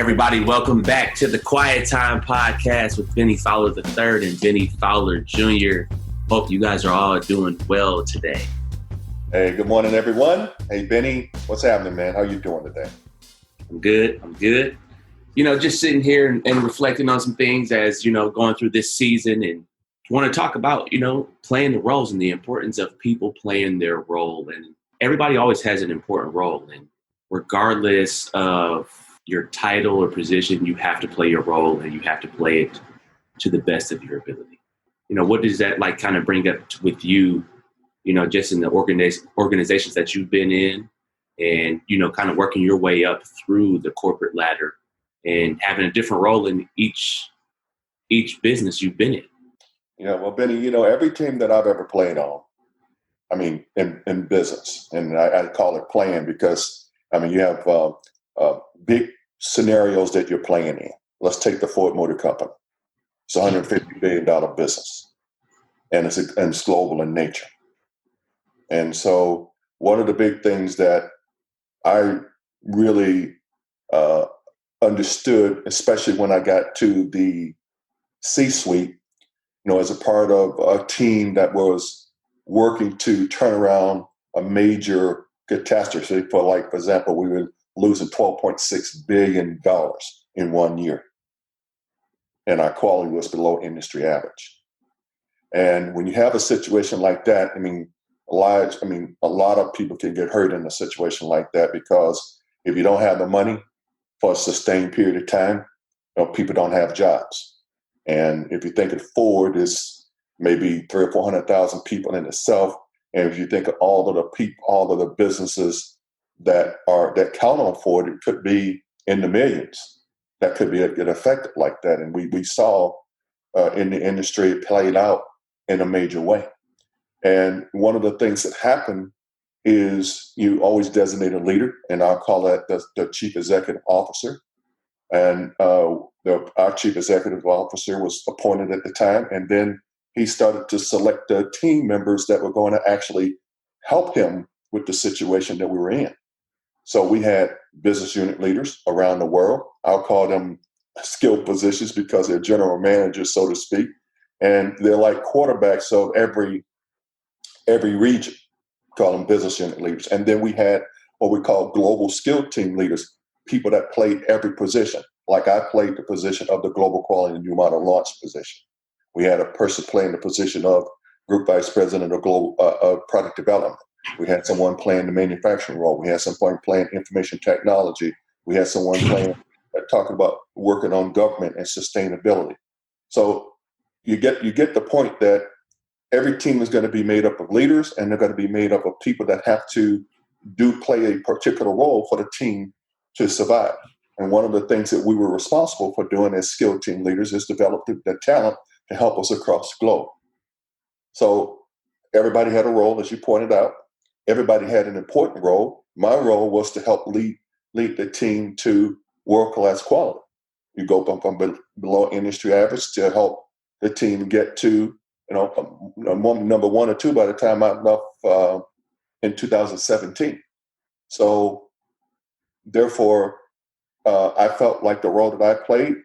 Everybody, welcome back to the Quiet Time Podcast with Benny Fowler III and Benny Fowler Jr. Hope you guys are all doing well today. Hey, good morning, everyone. Hey, Benny, what's happening, man? How you doing today? I'm good. You know, just sitting here and reflecting on some things as, you know, going through this season and want to talk about, you know, playing the roles and the importance of people playing their role. And everybody always has an important role. And regardless of your title or position, you have to play your role and you have to play it to the best of your ability. You know, what does that like kind of bring up with you, you know, just in the organizations that you've been in and, you know, kind of working your way up through the corporate ladder and having a different role in each business you've been in? Yeah, well, Benny, you know, every team that I've ever played on, I mean, in business, and I call it playing because, I mean, you have big scenarios that you're playing in. Let's take the Ford Motor Company. It's a $150 billion business, and it's global in nature. And so one of the big things that I really understood, especially when I got to the C-suite, you know, as a part of a team that was working to turn around a major catastrophe. For example, we were losing $12.6 billion in 1 year. And our quality was below industry average. And when you have a situation like that, a lot of people can get hurt in a situation like that because if you don't have the money for a sustained period of time, you know, people don't have jobs. And if you think of Ford is maybe 300,000 or 400,000 people in itself, and if you think of all of the businesses that count on Ford, it could be in the millions that could get affected like that. And we saw in the industry it played out in a major way. And one of the things that happened is you always designate a leader, and I'll call that the chief executive officer. And our chief executive officer was appointed at the time, and then he started to select the team members that were going to actually help him with the situation that we were in. So we had business unit leaders around the world. I'll call them skilled positions because they're general managers, so to speak, and they're like quarterbacks of every region. Call them business unit leaders. And then we had what we call global skilled team leaders, people that played every position. Like I played the position of the global quality and new model launch position. We had a person playing the position of group vice president of global product development. We had someone playing the manufacturing role. We had someone playing information technology. We had someone playing talking about working on government and sustainability. So you get the point that every team is going to be made up of leaders, and they're going to be made up of people that have to play a particular role for the team to survive. And one of the things that we were responsible for doing as skilled team leaders is develop the talent to help us across the globe. So everybody had a role, as you pointed out. Everybody had an important role. My role was to help lead the team to world-class quality. You go from below industry average to help the team get to, number one or two by the time I left in 2017. So therefore, I felt like the role that I played,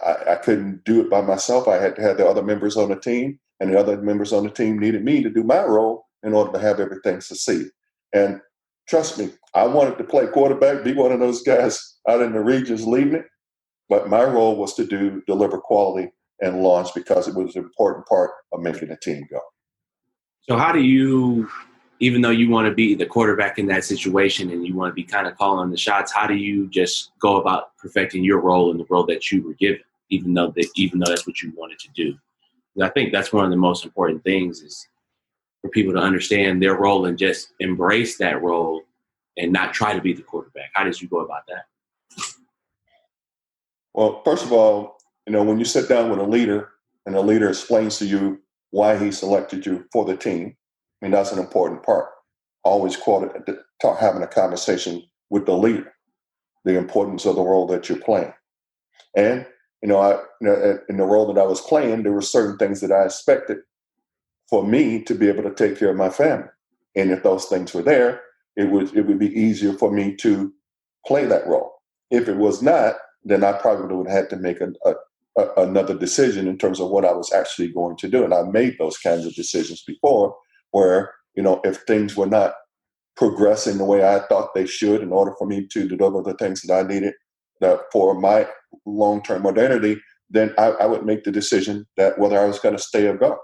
I couldn't do it by myself. I had to have the other members on the team, and the other members on the team needed me to do my role in order to have everything succeed. And trust me, I wanted to play quarterback, be one of those guys out in the regions leading it, but my role was to deliver quality and launch because it was an important part of making the team go. So how do you, even though you want to be the quarterback in that situation and you want to be kind of calling the shots, how do you just go about perfecting your role in the role that you were given, even though that's what you wanted to do? And I think that's one of the most important things is for people to understand their role and just embrace that role and not try to be the quarterback. How did you go about that? Well, first of all, when you sit down with a leader and the leader explains to you why he selected you for the team, that's an important part. Always having a conversation with the leader, the importance of the role that you're playing. And, in the role that I was playing, there were certain things that I expected for me to be able to take care of my family. And if those things were there, it would be easier for me to play that role. If it was not, then I probably would have had to make another decision in terms of what I was actually going to do. And I made those kinds of decisions before where, if things were not progressing the way I thought they should in order for me to deliver the things that I needed for my long-term modernity, then I would make the decision that whether I was going to stay or go.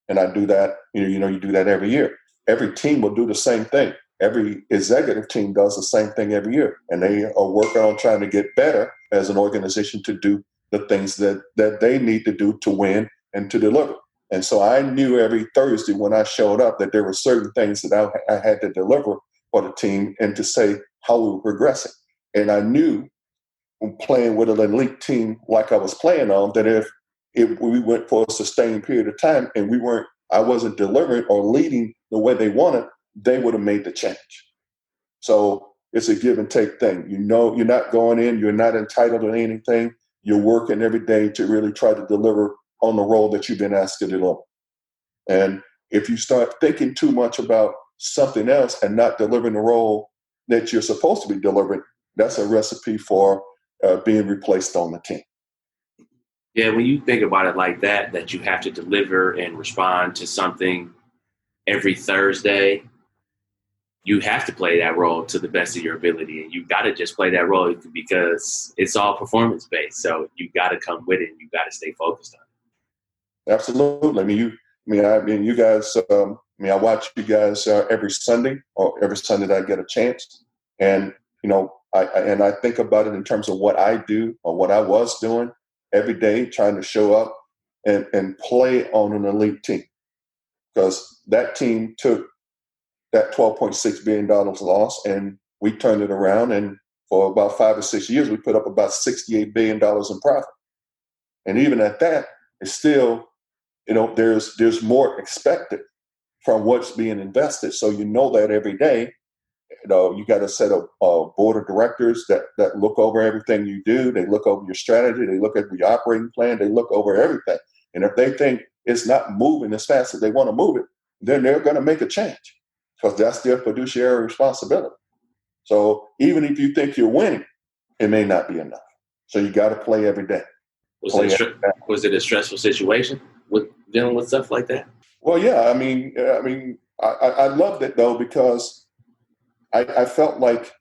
And I do that, you do that every year. Every team will do the same thing. Every executive team does the same thing every year. And they are working on trying to get better as an organization to do the things that they need to do to win and to deliver. And so I knew every Thursday when I showed up that there were certain things that I had to deliver for the team and to say how we were progressing. And I knew when playing with an elite team like I was playing on, that if we went for a sustained period of time and I wasn't delivering or leading the way they wanted, they would have made the change. So it's a give and take thing. You're not going in, you're not entitled to anything. You're working every day to really try to deliver on the role that you've been asked to deliver. And if you start thinking too much about something else and not delivering the role that you're supposed to be delivering, that's a recipe for being replaced on the team. Yeah, when you think about it like that you have to deliver and respond to something every Thursday, you have to play that role to the best of your ability. And you got to just play that role because it's all performance based. So you got to come with it and you got to stay focused on it. Absolutely. You guys, I watch you guys every Sunday that I get a chance. And, I think about it in terms of what I do or what I was doing every day, trying to show up and play on an elite team. Because that team took that $12.6 billion loss and we turned it around. And for about 5 or 6 years, we put up about $68 billion in profit. And even at that, it's still, there's more expected from what's being invested. So that every day, you got a set of board of directors that look over everything you do. They look over your strategy. They look at your operating plan. They look over everything. And if they think it's not moving as fast as they want to move it, then they're going to make a change because that's their fiduciary responsibility. So even if you think you're winning, it may not be enough. So you got to play every day. Was it a stressful situation with dealing with stuff like that? Well, yeah. I loved it though because I felt like,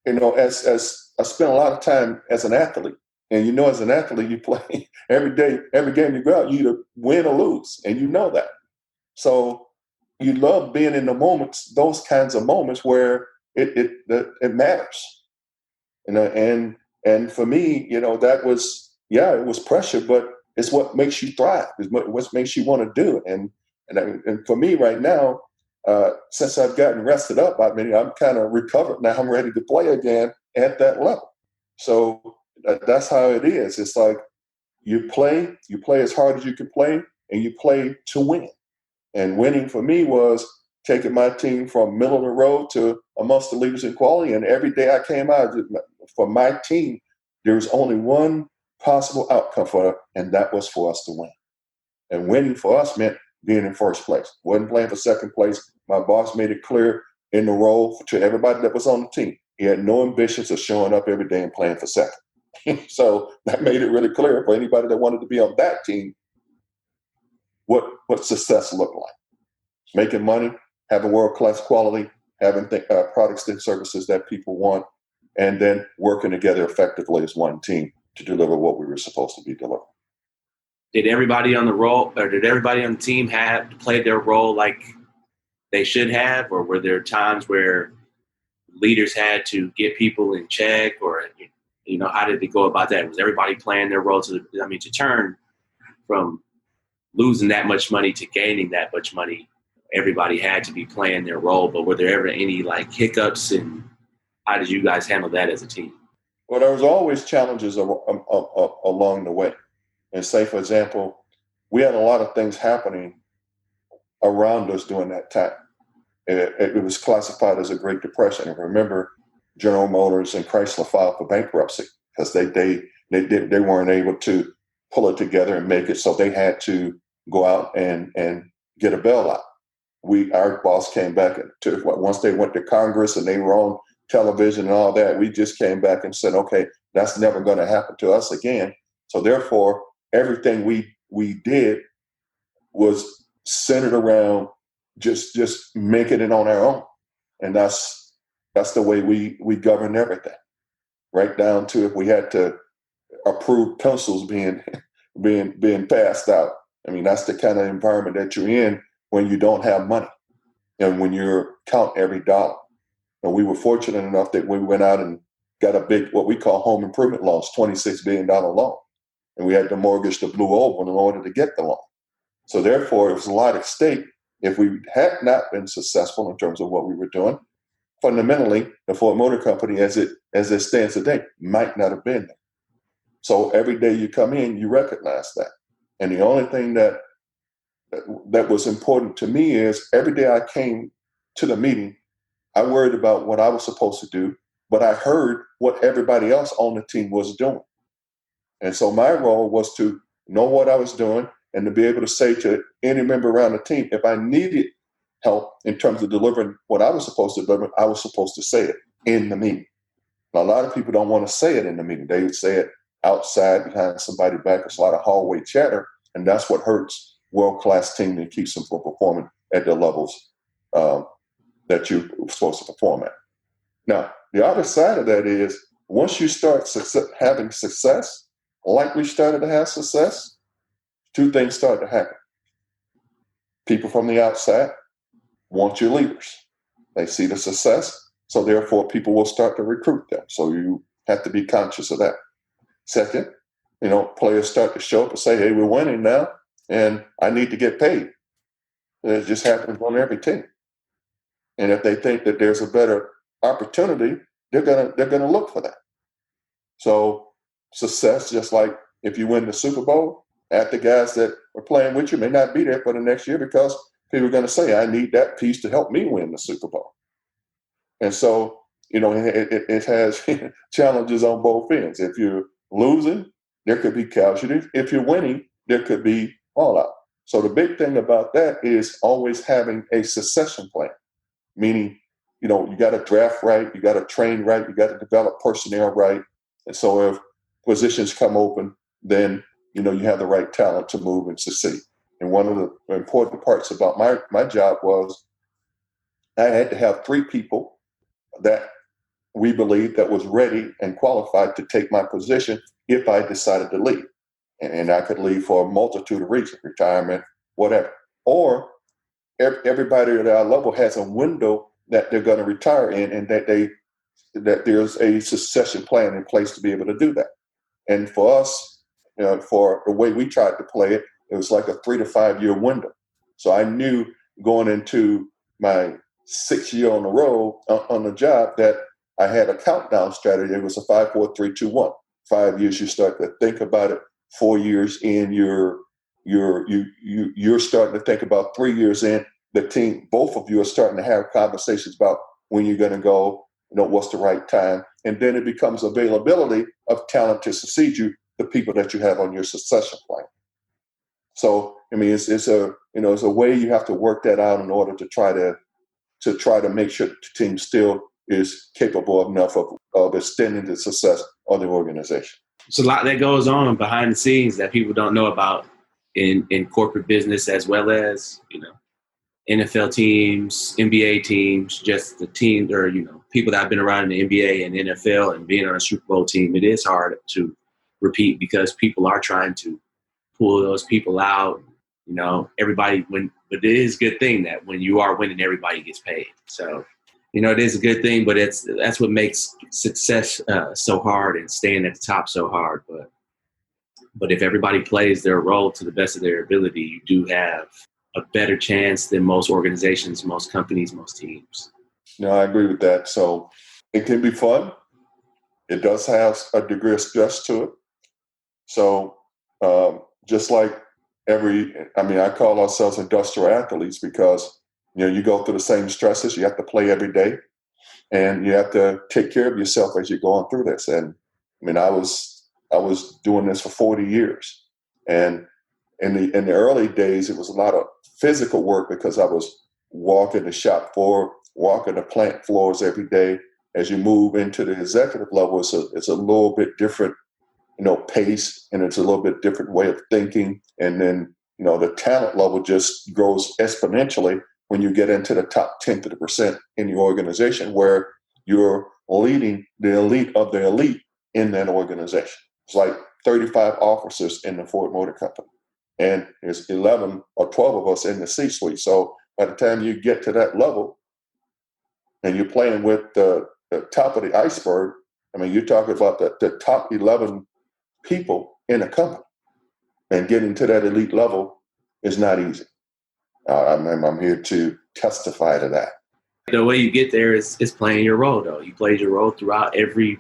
as I spent a lot of time as an athlete, and as an athlete, you play every day, every game you go out, you either win or lose, and you know that. So you love being in the moments, those kinds of moments where it matters, and for me, that was, it was pressure, but it's what makes you thrive. It's what makes you want to do it, and for me right now. Since I've gotten rested up, I'm kind of recovered now. I'm ready to play again at that level. So that's how it is. It's like you play as hard as you can play, and you play to win. And winning for me was taking my team from middle of the road to amongst the leaders in quality. And every day I came out for my team, there was only one possible outcome for it, and that was for us to win. And winning for us meant being in first place. Wasn't playing for second place. My boss made it clear in the role to everybody that was on the team. He had no ambitions of showing up every day and playing for second. So that made it really clear for anybody that wanted to be on that team what success looked like. Making money, having world-class quality, having products and services that people want, and then working together effectively as one team to deliver what we were supposed to be delivering. Did everybody on the team have to play their role like they should have, or were there times where leaders had to get people in check, or how did they go about that? Was everybody playing their role to turn from losing that much money to gaining that much money? Everybody had to be playing their role, but were there ever any hiccups, and how did you guys handle that as a team? Well, there was always challenges along the way. And say, for example, we had a lot of things happening around us during that time. It was classified as a Great Depression. And remember, General Motors and Chrysler filed for bankruptcy because they weren't able to pull it together and make it, so they had to go out and get a bailout. Our boss came back once they went to Congress and they were on television and all that. We just came back and said, okay, That's never going to happen to us again. So therefore, everything we did was centered around just making it on our own. And that's the way we govern everything. Right down to if we had to approve pencils being passed out. I mean, that's the kind of environment that you're in when you don't have money and when you're counting every dollar. And we were fortunate enough that we went out and got a big, what we call home improvement loans, $26 billion loan. And we had to mortgage the Blue Oval in order to get the loan. So therefore, it was a lot at stake. If we had not been successful in terms of what we were doing, fundamentally, the Ford Motor Company, as it stands today, might not have been there. So every day you come in, you recognize that. And the only thing that was important to me is every day I came to the meeting, I worried about what I was supposed to do, but I heard what everybody else on the team was doing. And so my role was to know what I was doing and to be able to say to any member around the team, if I needed help in terms of delivering what I was supposed to deliver, I was supposed to say it in the meeting. Now, a lot of people don't want to say it in the meeting. They would say it outside behind somebody's back. It's a lot of hallway chatter, and that's what hurts world-class team and keeps them from performing at the levels that you're supposed to perform at. Now, the other side of that is once you start having success, like we started to have success, two things start to happen. People from the outside want your leaders. They see the success, so therefore people will start to recruit them. So you have to be conscious of that. Second, players start to show up and say, hey, we're winning now, and I need to get paid. And it just happens on every team. And if they think that there's a better opportunity, they're gonna look for that. So success, just like if you win the Super Bowl, the guys that are playing with you may not be there for the next year because people are going to say, I need that piece to help me win the Super Bowl. And so, it has challenges on both ends. If you're losing, there could be casualties. If you're winning, there could be fallout. So the big thing about that is always having a succession plan, meaning, you got to draft right, you got to train right, you got to develop personnel right. And so if positions come open, then, you have the right talent to move and succeed. And one of the important parts about my job was I had to have 3 people that we believed that was ready and qualified to take my position if I decided to leave. And I could leave for a multitude of reasons, retirement, whatever. Or everybody at our level has a window that they're going to retire in, and that there's a succession plan in place to be able to do that. And for us, for the way we tried to play it, it was like a 3 to 5 year window. So I knew going into my 6th year on the road on the job that I had a countdown strategy. It was a 5, 4, 3, 2, 1. 5 years, you start to think about it. 4 years in, you're starting to think about. 3 years in, the team, both of you are starting to have conversations about when you're going to go, what's the right time. And then it becomes availability of talent to succeed you, the people that you have on your succession plan. So, I mean, it's a way you have to work that out in order to try to make sure that the team still is capable enough of extending the success of the organization. It's a lot that goes on behind the scenes that people don't know about in corporate business, as well as, NFL teams, NBA teams, just the teams, or, people that have been around in the NBA and NFL and being on a Super Bowl team. It is hard to repeat because people are trying to pull those people out. Everybody, but it is a good thing that when you are winning, everybody gets paid. So, it is a good thing, but that's what makes success so hard and staying at the top so hard. But if everybody plays their role to the best of their ability, you do have a better chance than most organizations, most companies, most teams. No, I agree with that. So it can be fun. It does have a degree of stress to it. So just like I call ourselves industrial athletes because, you go through the same stresses. You have to play every day and you have to take care of yourself as you're going through this. And I was doing this for 40 years. And in the early days, it was a lot of physical work because I was walking the shop floor, walking the plant floors every day, as you move into the executive level, it's a little bit different, pace, and it's a little bit different way of thinking. And then, the talent level just grows exponentially when you get into the top 10 to the percent in your organization, where you're leading the elite of the elite in that organization. It's like 35 officers in the Ford Motor Company, and there's 11 or 12 of us in the C-suite. So by the time you get to that level and you're playing with the top of the iceberg, you're talking about the top 11 people in a company, and getting to that elite level is not easy. I'm here to testify to that. The way you get there is playing your role, though. You played your role throughout every,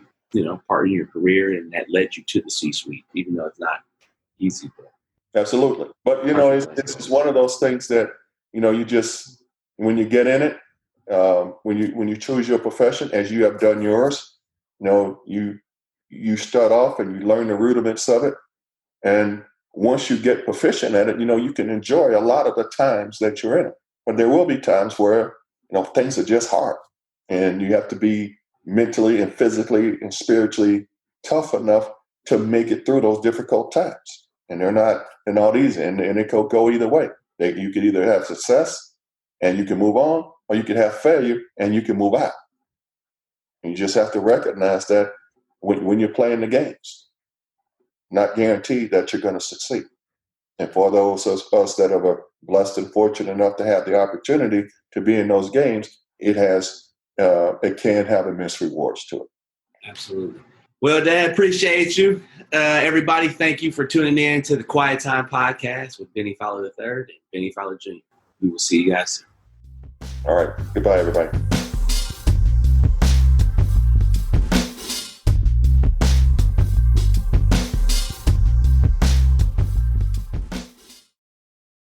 part of your career, and that led you to the C-suite, even though it's not easy. Absolutely. But, it's one of those things that, you just, when you get in it, when you choose your profession, as you have done yours, you start off and you learn the rudiments of it. And once you get proficient at it, you can enjoy a lot of the times that you're in it. But there will be times where, things are just hard, and you have to be mentally and physically and spiritually tough enough to make it through those difficult times. And they're not easy, and it could go either way. You could either have success and you can move on, or you can have failure and you can move out. And you just have to recognize that when you're playing the games, not guaranteed that you're going to succeed. And for those of us that are blessed and fortunate enough to have the opportunity to be in those games, it can have immense rewards to it. Absolutely. Well, Dad, appreciate you. Everybody, thank you for tuning in to the Quiet Time Podcast with Benny Fowler III and Benny Fowler Jr. We will see you guys soon. All right. Goodbye, everybody.